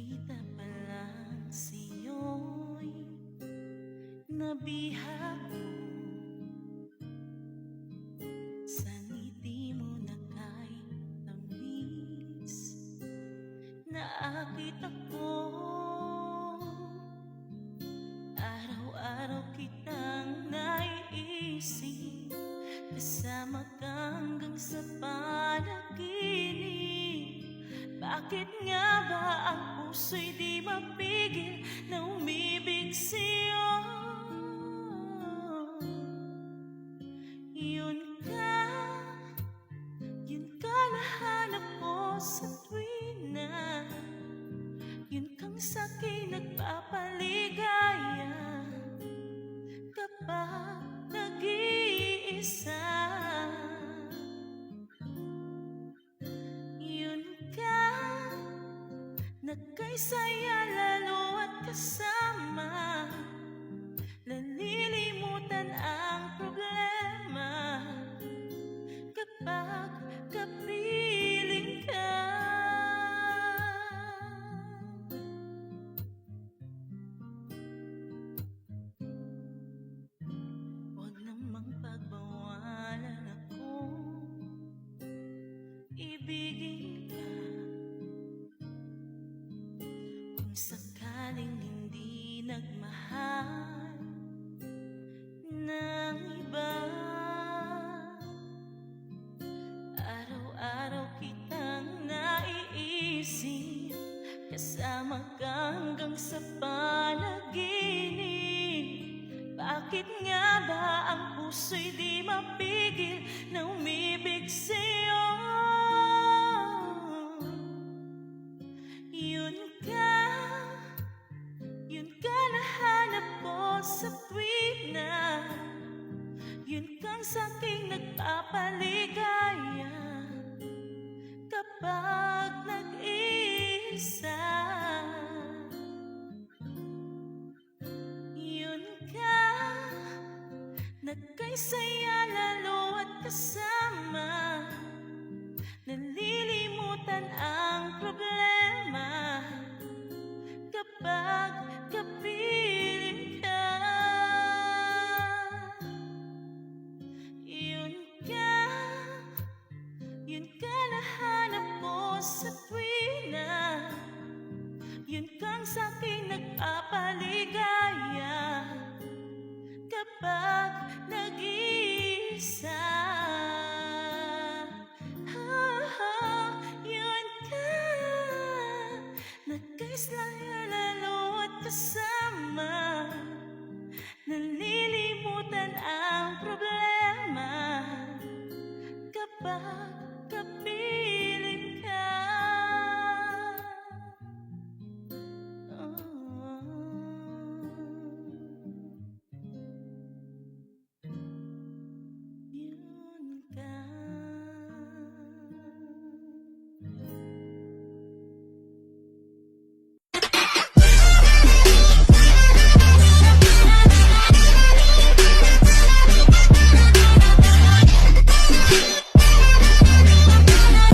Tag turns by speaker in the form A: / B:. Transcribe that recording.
A: Nakita pa lang sa'yo'y nabihag ko. Sa ngiti mo na kay tamis, naakit ako. Araw-araw kitang naiisip, kasama ka hanggang sa panaginip. Bakit nga ba ang puso'y di mapigil na umibig sa'yo? Yun ka nahanap ko sa tuwing na yun kang sa'kin nagpapaligaya. Kapag nag-iisa, yun ka nagkaisaya lalo at kasama. Nalilimutan ang problema kapag kapiling ka. Huwag namang pagbawalan akong ibigin ka. Kung sakaling hindi nagmahal ng iba, araw-araw kitang naiisip, kasama ka hanggang sa panaginip. Bakit nga ba ang puso'y di mapigil na umibig sa'yo? Yun ka nahanap ko sa tuwing na yun kang sa'king nagpapaligaya. Kapag nag-iisa, yun ka nagkaisaya lalo at kasama. Nalilimutan ang problema kapag kapiling ka. Yun ka nahanap ko sa tuwing na yun kang sa'king nagpapaligaya. Kapag nag-iisa, yun ka nagkaisaya lalo at kasama.